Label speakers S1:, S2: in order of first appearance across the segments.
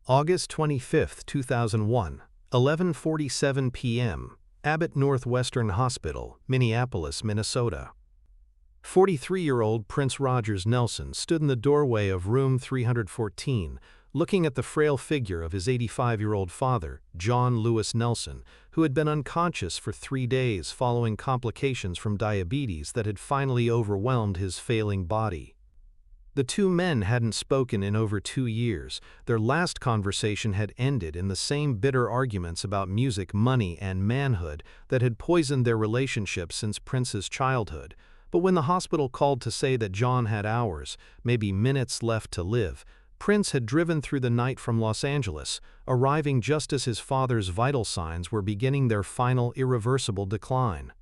S1: August 25, 2001, 11:47 p.m., Abbott Northwestern Hospital, Minneapolis, Minnesota. 43-year-old Prince Rogers Nelson stood in the doorway of room 314, looking at the frail figure of his 85-year-old father, John Lewis Nelson, who had been unconscious for 3 days following complications from diabetes that had finally overwhelmed his failing body. The two men hadn't spoken in over 2 years. Their last conversation had ended in the same bitter arguments about music, money, and manhood that had poisoned their relationship since Prince's childhood. But when the hospital called to say that John had hours, maybe minutes left to live, Prince had driven through the night from Los Angeles, arriving just as his father's vital signs were beginning their final irreversible decline.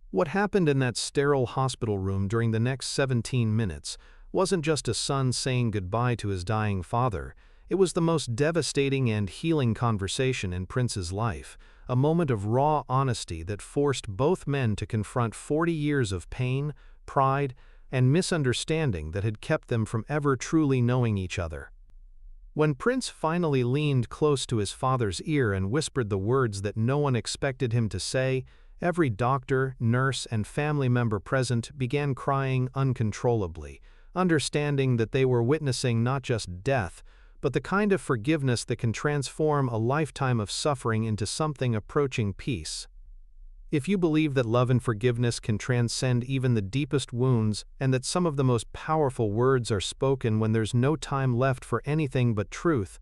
S1: What happened in that sterile hospital room during the next 17 minutes wasn't just a son saying goodbye to his dying father. It was the most devastating and healing conversation in Prince's life, a moment of raw honesty that forced both men to confront 40 years of pain, pride, and misunderstanding that had kept them from ever truly knowing each other. When Prince finally leaned close to his father's ear and whispered the words that no one expected him to say, every doctor, nurse, and family member present began crying uncontrollably, understanding that they were witnessing not just death, but the kind of forgiveness that can transform a lifetime of suffering into something approaching peace. If you believe that love and forgiveness can transcend even the deepest wounds, and that some of the most powerful words are spoken when there's no time left for anything but truth,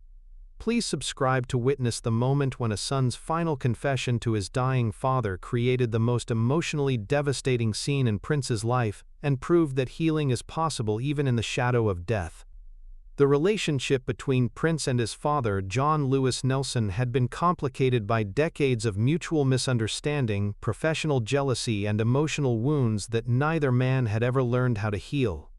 S1: please subscribe to witness the moment when a son's final confession to his dying father created the most emotionally devastating scene in Prince's life and proved that healing is possible even in the shadow of death. The relationship between Prince and his father, John Lewis Nelson, had been complicated by decades of mutual misunderstanding, professional jealousy, and emotional wounds that neither man had ever learned how to heal.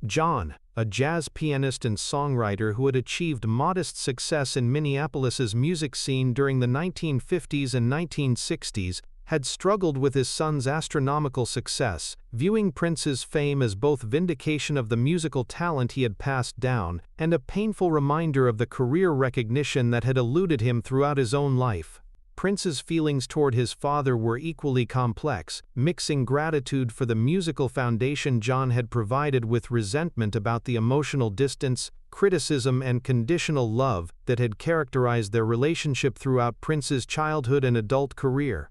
S1: John, a jazz pianist and songwriter who had achieved modest success in Minneapolis's music scene during the 1950s and 1960s, had struggled with his son's astronomical success, viewing Prince's fame as both vindication of the musical talent he had passed down and a painful reminder of the career recognition that had eluded him throughout his own life. Prince's feelings toward his father were equally complex, mixing gratitude for the musical foundation John had provided with resentment about the emotional distance, criticism, and conditional love that had characterized their relationship throughout Prince's childhood and adult career.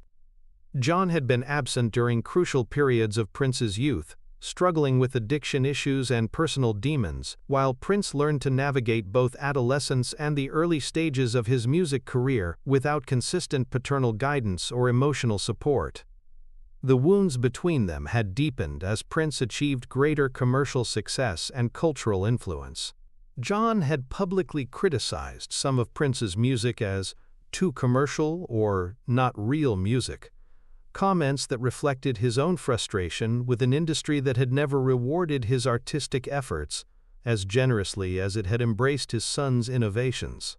S1: John had been absent during crucial periods of Prince's youth, struggling with addiction issues and personal demons, while Prince learned to navigate both adolescence and the early stages of his music career without consistent paternal guidance or emotional support. The wounds between them had deepened as Prince achieved greater commercial success and cultural influence. John had publicly criticized some of Prince's music as too commercial or not real music, comments that reflected his own frustration with an industry that had never rewarded his artistic efforts as generously as it had embraced his son's innovations.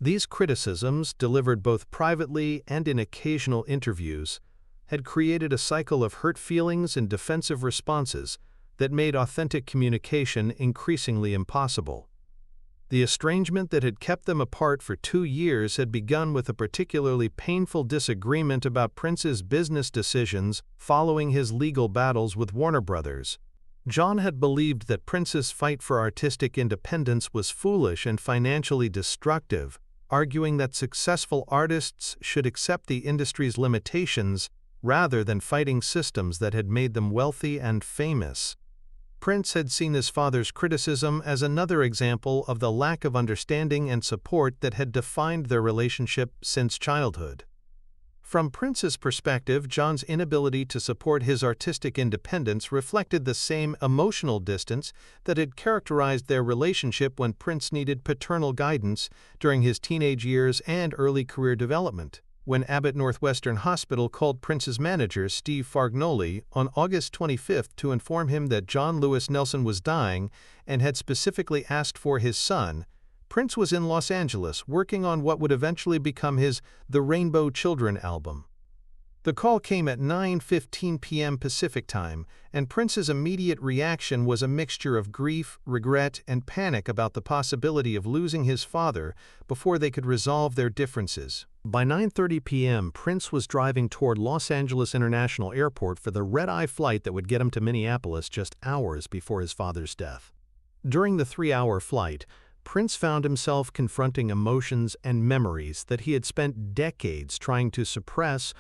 S1: These criticisms, delivered both privately and in occasional interviews, had created a cycle of hurt feelings and defensive responses that made authentic communication increasingly impossible. The estrangement that had kept them apart for 2 years had begun with a particularly painful disagreement about Prince's business decisions following his legal battles with Warner Brothers. John had believed that Prince's fight for artistic independence was foolish and financially destructive, arguing that successful artists should accept the industry's limitations rather than fighting systems that had made them wealthy and famous. Prince had seen his father's criticism as another example of the lack of understanding and support that had defined their relationship since childhood. From Prince's perspective, John's inability to support his artistic independence reflected the same emotional distance that had characterized their relationship when Prince needed paternal guidance during his teenage years and early career development. When Abbott Northwestern Hospital called Prince's manager, Steve Fargnoli, on August 25 to inform him that John Lewis Nelson was dying and had specifically asked for his son, Prince was in Los Angeles working on what would eventually become his The Rainbow Children album. The call came at 9:15 p.m. Pacific Time, and Prince's immediate reaction was a mixture of grief, regret, and panic about the possibility of losing his father before they could resolve their differences. By 9:30 p.m., Prince was driving toward Los Angeles International Airport for the red-eye flight that would get him to Minneapolis just hours before his father's death. During the 3-hour flight, Prince found himself confronting emotions and memories that he had spent decades trying to suppress,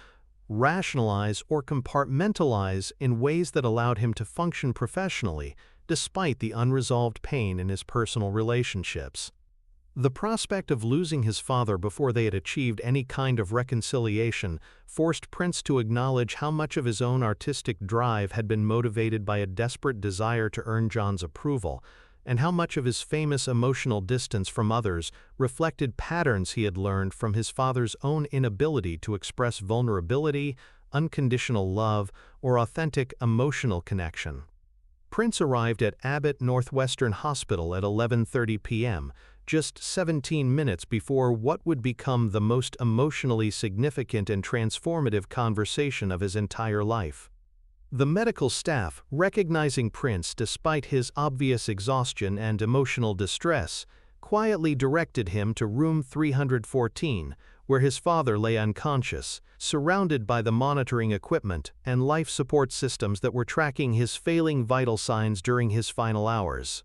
S1: rationalize, or compartmentalize in ways that allowed him to function professionally despite the unresolved pain in his personal relationships. The prospect of losing his father before they had achieved any kind of reconciliation forced Prince to acknowledge how much of his own artistic drive had been motivated by a desperate desire to earn John's approval, and how much of his famous emotional distance from others reflected patterns he had learned from his father's own inability to express vulnerability, unconditional love, or authentic emotional connection. Prince arrived at Abbott Northwestern Hospital at 11:30 p.m., just 17 minutes before what would become the most emotionally significant and transformative conversation of his entire life. The medical staff, recognizing Prince despite his obvious exhaustion and emotional distress, quietly directed him to room 314, where his father lay unconscious, surrounded by the monitoring equipment and life support systems that were tracking his failing vital signs during his final hours.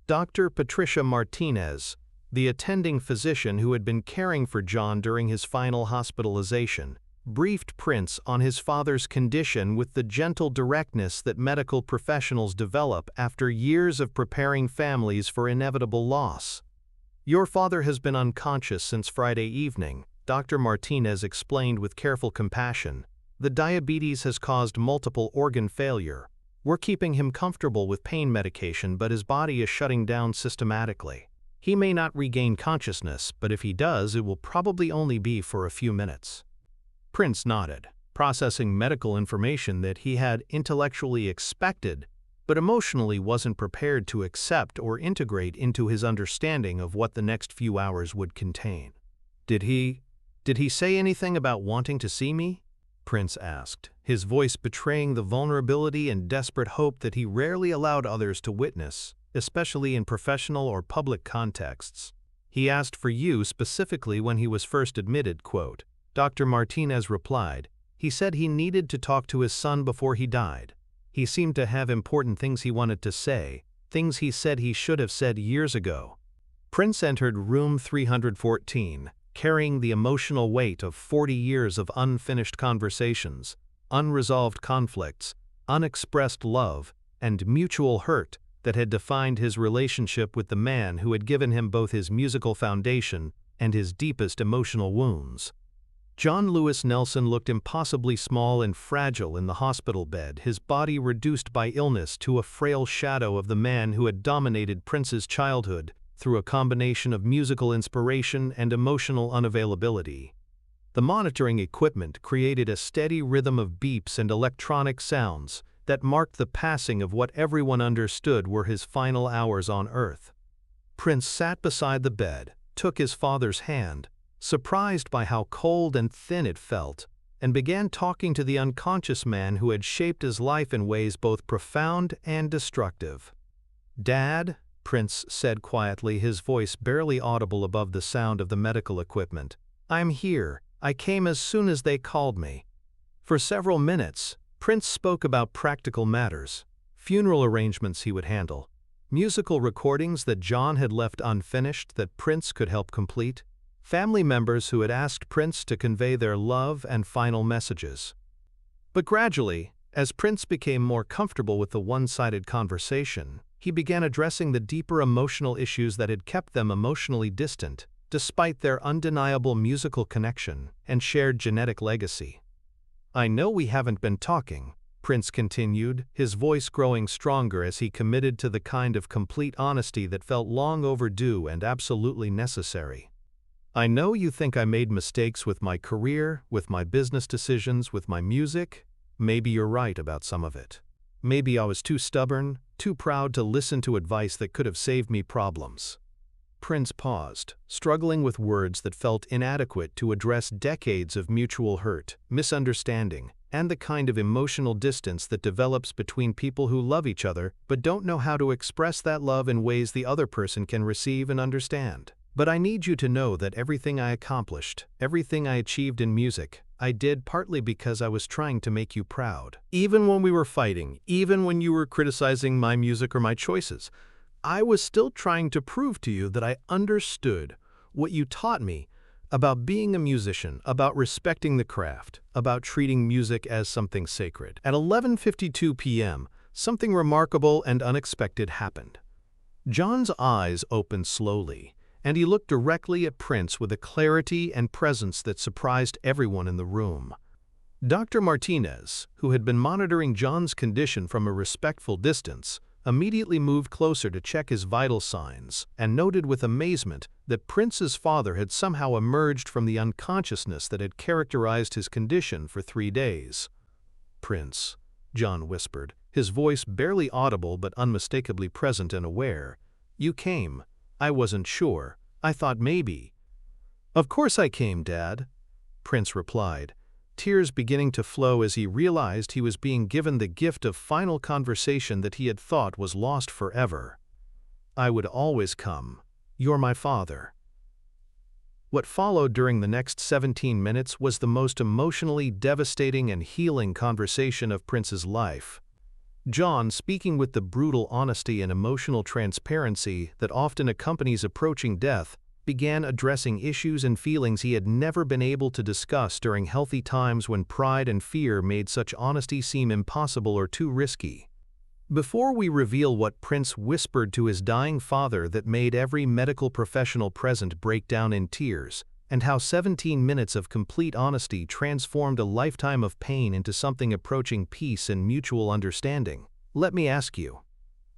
S1: Dr. Patricia Martinez, the attending physician who had been caring for John during his final hospitalization, briefed Prince on his father's condition with the gentle directness that medical professionals develop after years of preparing families for inevitable loss. "Your father has been unconscious since Friday evening," Dr. Martinez explained with careful compassion. "The diabetes has caused multiple organ failure. We're keeping him comfortable with pain medication, but his body is shutting down systematically. He may not regain consciousness, but if he does, it will probably only be for a few minutes." Prince nodded, processing medical information that he had intellectually expected, but emotionally wasn't prepared to accept or integrate into his understanding of what the next few hours would contain. Did he say anything about wanting to see me?" Prince asked, his voice betraying the vulnerability and desperate hope that he rarely allowed others to witness, especially in professional or public contexts. "He asked for you specifically when he was first admitted," quote. Dr. Martinez replied. "He said he needed to talk to his son before he died. He seemed to have important things he wanted to say, things he said he should have said years ago." Prince entered room 314, carrying the emotional weight of 40 years of unfinished conversations, unresolved conflicts, unexpressed love, and mutual hurt that had defined his relationship with the man who had given him both his musical foundation and his deepest emotional wounds. John Lewis Nelson looked impossibly small and fragile in the hospital bed, his body reduced by illness to a frail shadow of the man who had dominated Prince's childhood through a combination of musical inspiration and emotional unavailability. The monitoring equipment created a steady rhythm of beeps and electronic sounds that marked the passing of what everyone understood were his final hours on Earth. Prince sat beside the bed, took his father's hand, surprised by how cold and thin it felt, and began talking to the unconscious man who had shaped his life in ways both profound and destructive. "Dad," Prince said quietly, his voice barely audible above the sound of the medical equipment, "I'm here. I came as soon as they called me." For several minutes, Prince spoke about practical matters, funeral arrangements he would handle, musical recordings that John had left unfinished that Prince could help complete, family members who had asked Prince to convey their love and final messages. But gradually, as Prince became more comfortable with the one-sided conversation, he began addressing the deeper emotional issues that had kept them emotionally distant, despite their undeniable musical connection and shared genetic legacy. "I know we haven't been talking," Prince continued, his voice growing stronger as he committed to the kind of complete honesty that felt long overdue and absolutely necessary. "I know you think I made mistakes with my career, with my business decisions, with my music. Maybe you're right about some of it. Maybe I was too stubborn, too proud to listen to advice that could have saved me problems." Prince paused, struggling with words that felt inadequate to address decades of mutual hurt, misunderstanding, and the kind of emotional distance that develops between people who love each other but don't know how to express that love in ways the other person can receive and understand. But I need you to know that everything I accomplished, everything I achieved in music, I did partly because I was trying to make you proud. Even when we were fighting, even when you were criticizing my music or my choices, I was still trying to prove to you that I understood what you taught me about being a musician, about respecting the craft, about treating music as something sacred. At 11:52 p.m., something remarkable and unexpected happened. John's eyes opened slowly, and he looked directly at Prince with a clarity and presence that surprised everyone in the room. Dr. Martinez, who had been monitoring John's condition from a respectful distance, immediately moved closer to check his vital signs and noted with amazement that Prince's father had somehow emerged from the unconsciousness that had characterized his condition for 3 days. "Prince," John whispered, his voice barely audible but unmistakably present and aware. "You came. I wasn't sure. I thought maybe." "Of course I came, Dad," Prince replied, tears beginning to flow as he realized he was being given the gift of final conversation that he had thought was lost forever. "I would always come. You're my father." What followed during the next 17 minutes was the most emotionally devastating and healing conversation of Prince's life. John, speaking with the brutal honesty and emotional transparency that often accompanies approaching death, began addressing issues and feelings he had never been able to discuss during healthy times when pride and fear made such honesty seem impossible or too risky. Before we reveal what Prince whispered to his dying father that made every medical professional present break down in tears, and how 17 minutes of complete honesty transformed a lifetime of pain into something approaching peace and mutual understanding, let me ask you,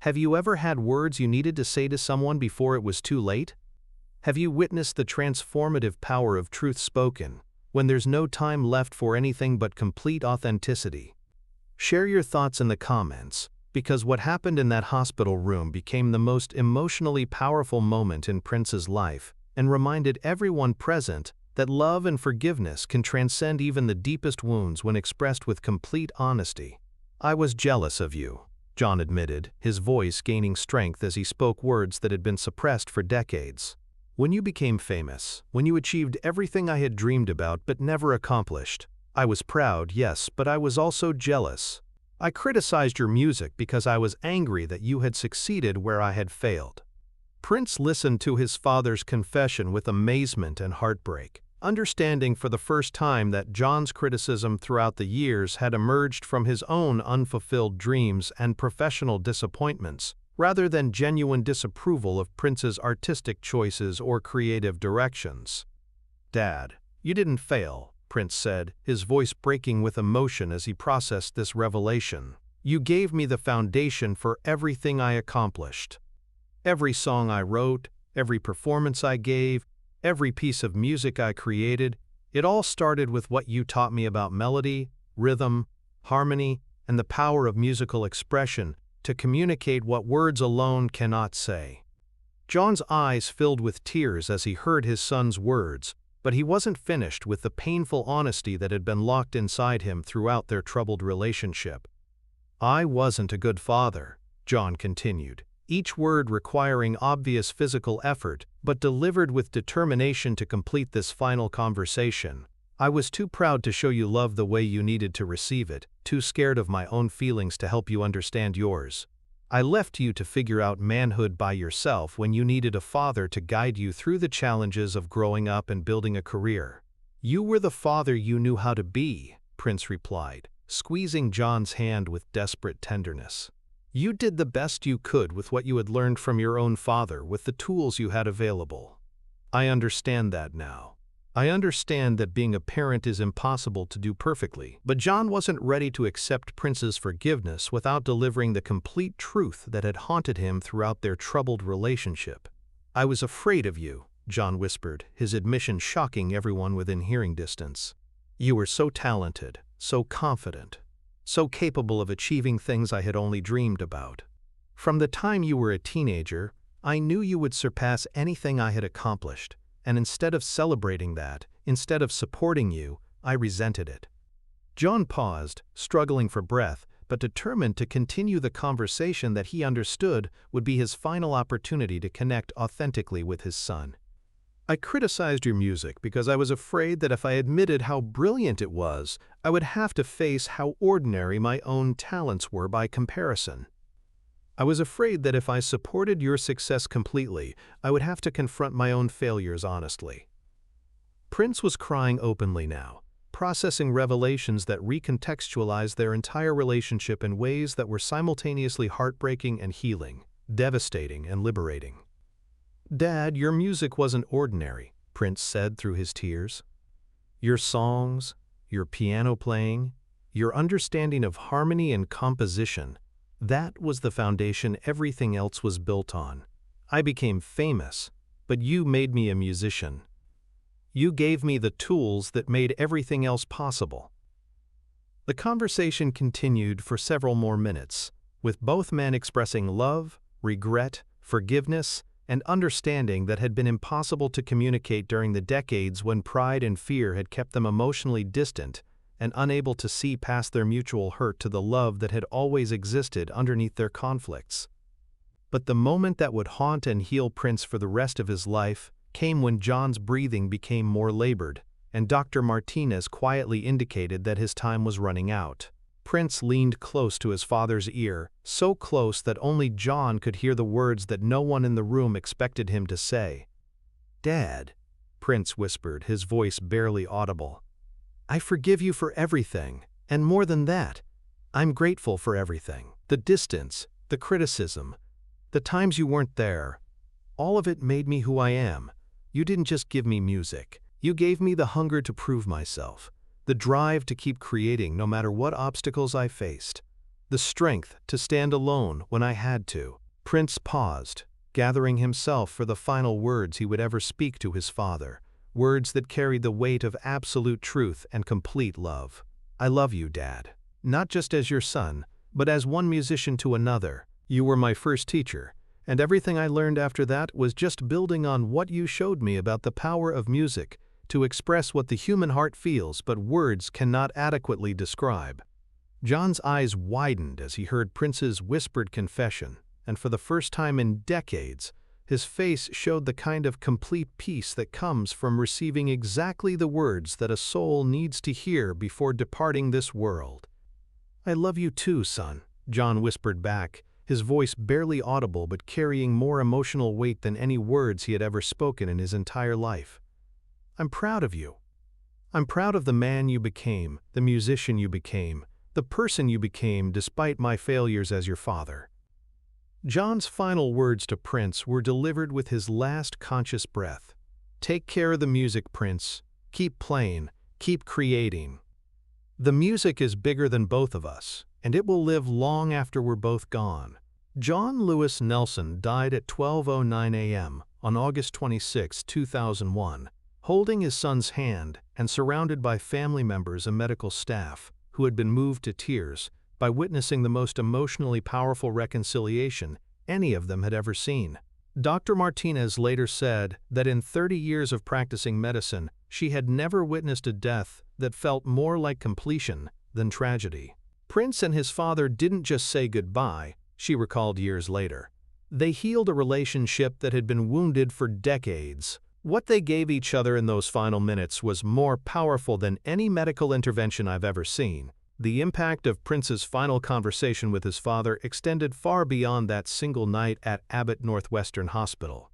S1: have you ever had words you needed to say to someone before it was too late? Have you witnessed the transformative power of truth spoken, when there's no time left for anything but complete authenticity? Share your thoughts in the comments, because what happened in that hospital room became the most emotionally powerful moment in Prince's life, and reminded everyone present that love and forgiveness can transcend even the deepest wounds when expressed with complete honesty. "I was jealous of you," John admitted, his voice gaining strength as he spoke words that had been suppressed for decades. "When you became famous, when you achieved everything I had dreamed about but never accomplished, I was proud, yes, but I was also jealous. I criticized your music because I was angry that you had succeeded where I had failed." Prince listened to his father's confession with amazement and heartbreak, understanding for the first time that John's criticism throughout the years had emerged from his own unfulfilled dreams and professional disappointments, rather than genuine disapproval of Prince's artistic choices or creative directions. "Dad, you didn't fail," Prince said, his voice breaking with emotion as he processed this revelation. "You gave me the foundation for everything I accomplished. Every song I wrote, every performance I gave, every piece of music I created, it all started with what you taught me about melody, rhythm, harmony, and the power of musical expression to communicate what words alone cannot say." John's eyes filled with tears as he heard his son's words, but he wasn't finished with the painful honesty that had been locked inside him throughout their troubled relationship. "I wasn't a good father," John continued, each word requiring obvious physical effort, but delivered with determination to complete this final conversation. "I was too proud to show you love the way you needed to receive it, too scared of my own feelings to help you understand yours. I left you to figure out manhood by yourself when you needed a father to guide you through the challenges of growing up and building a career. You were the father you knew how to be," Prince replied, squeezing John's hand with desperate tenderness. "You did the best you could with what you had learned from your own father with the tools you had available. I understand that now. I understand that being a parent is impossible to do perfectly." But John wasn't ready to accept Prince's forgiveness without delivering the complete truth that had haunted him throughout their troubled relationship. "I was afraid of you," John whispered, his admission shocking everyone within hearing distance. "You were so talented, so confident, so capable of achieving things I had only dreamed about. From the time you were a teenager, I knew you would surpass anything I had accomplished, and instead of celebrating that, instead of supporting you, I resented it." John paused, struggling for breath, but determined to continue the conversation that he understood would be his final opportunity to connect authentically with his son. "I criticized your music because I was afraid that if I admitted how brilliant it was, I would have to face how ordinary my own talents were by comparison. I was afraid that if I supported your success completely, I would have to confront my own failures honestly." Prince was crying openly now, processing revelations that recontextualized their entire relationship in ways that were simultaneously heartbreaking and healing, devastating and liberating. "Dad, your music wasn't ordinary," Prince said through his tears. "Your songs, your piano playing, your understanding of harmony and composition, that was the foundation everything else was built on. I became famous, but you made me a musician. You gave me the tools that made everything else possible." The conversation continued for several more minutes, with both men expressing love, regret, forgiveness, and understanding that had been impossible to communicate during the decades when pride and fear had kept them emotionally distant and unable to see past their mutual hurt to the love that had always existed underneath their conflicts. But the moment that would haunt and heal Prince for the rest of his life came when John's breathing became more labored, and Dr. Martinez quietly indicated that his time was running out. Prince leaned close to his father's ear, so close that only John could hear the words that no one in the room expected him to say. "Dad," Prince whispered, his voice barely audible, "I forgive you for everything, and more than that, I'm grateful for everything. The distance, the criticism, the times you weren't there, all of it made me who I am. You didn't just give me music, you gave me the hunger to prove myself, the drive to keep creating no matter what obstacles I faced, the strength to stand alone when I had to." Prince paused, gathering himself for the final words he would ever speak to his father, words that carried the weight of absolute truth and complete love. "I love you, Dad. Not just as your son, but as one musician to another. You were my first teacher, and everything I learned after that was just building on what you showed me about the power of music to express what the human heart feels but words cannot adequately describe." John's eyes widened as he heard Prince's whispered confession, and for the first time in decades, his face showed the kind of complete peace that comes from receiving exactly the words that a soul needs to hear before departing this world. "I love you too, son," John whispered back, his voice barely audible but carrying more emotional weight than any words he had ever spoken in his entire life. "I'm proud of you. I'm proud of the man you became, the musician you became, the person you became despite my failures as your father." John's final words to Prince were delivered with his last conscious breath. "Take care of the music, Prince. Keep playing, keep creating. The music is bigger than both of us, and it will live long after we're both gone." John Lewis Nelson died at 12:09 a.m. on August 26, 2001. Holding his son's hand and surrounded by family members and medical staff who had been moved to tears by witnessing the most emotionally powerful reconciliation any of them had ever seen. Dr. Martinez later said that in 30 years of practicing medicine, she had never witnessed a death that felt more like completion than tragedy. Prince and his father didn't just say goodbye, she recalled years later. They healed a relationship that had been wounded for decades. What they gave each other in those final minutes was more powerful than any medical intervention I've ever seen. The impact of Prince's final conversation with his father extended far beyond that single night at Abbott Northwestern Hospital.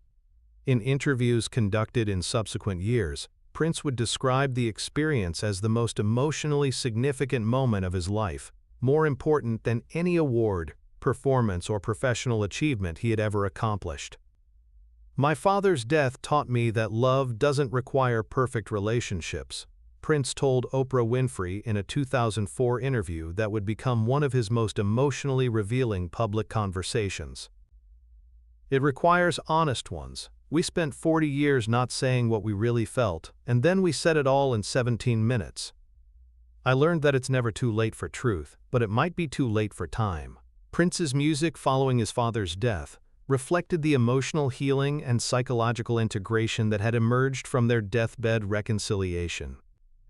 S1: In interviews conducted in subsequent years, Prince would describe the experience as the most emotionally significant moment of his life, more important than any award, performance, or professional achievement he had ever accomplished. "My father's death taught me that love doesn't require perfect relationships," Prince told Oprah Winfrey in a 2004 interview that would become one of his most emotionally revealing public conversations. "It requires honest ones. We spent 40 years not saying what we really felt, and then we said it all in 17 minutes. I learned that it's never too late for truth, but it might be too late for time." Prince's music following his father's death reflected the emotional healing and psychological integration that had emerged from their deathbed reconciliation.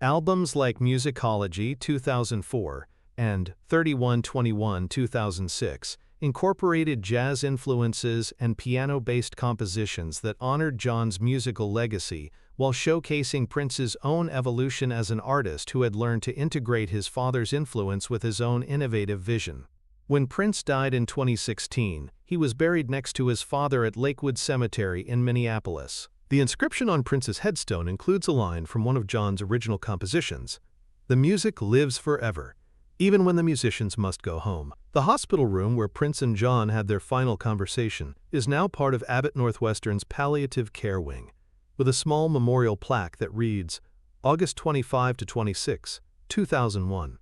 S1: Albums like Musicology 2004 and 3121 2006 incorporated jazz influences and piano-based compositions that honored John's musical legacy while showcasing Prince's own evolution as an artist who had learned to integrate his father's influence with his own innovative vision. When Prince died in 2016, he was buried next to his father at Lakewood Cemetery in Minneapolis. The inscription on Prince's headstone includes a line from one of John's original compositions: "The music lives forever, even when the musicians must go home." The hospital room where Prince and John had their final conversation is now part of Abbott Northwestern's palliative care wing, with a small memorial plaque that reads, August 25 to 26, 2001,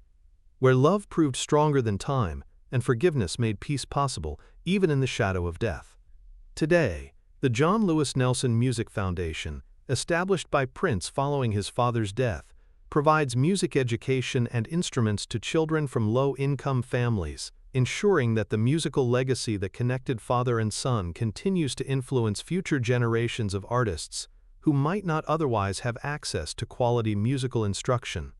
S1: where love proved stronger than time and forgiveness made peace possible even in the shadow of death. Today, the John Lewis Nelson Music Foundation, established by Prince following his father's death, provides music education and instruments to children from low-income families, ensuring that the musical legacy that connected father and son continues to influence future generations of artists who might not otherwise have access to quality musical instruction.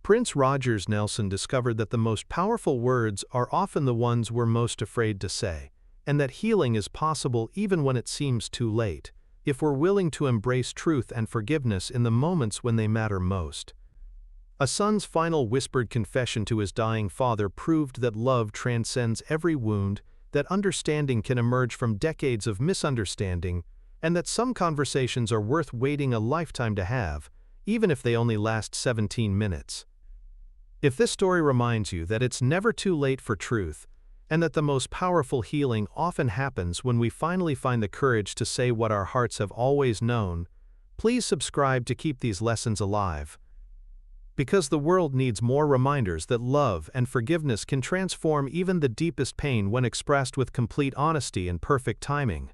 S1: Prince Rogers Nelson discovered that the most powerful words are often the ones we're most afraid to say, and that healing is possible even when it seems too late, if we're willing to embrace truth and forgiveness in the moments when they matter most. A son's final whispered confession to his dying father proved that love transcends every wound, that understanding can emerge from decades of misunderstanding, and that some conversations are worth waiting a lifetime to have, even if they only last 17 minutes. If this story reminds you that it's never too late for truth, and that the most powerful healing often happens when we finally find the courage to say what our hearts have always known, please subscribe to keep these lessons alive. Because the world needs more reminders that love and forgiveness can transform even the deepest pain when expressed with complete honesty and perfect timing.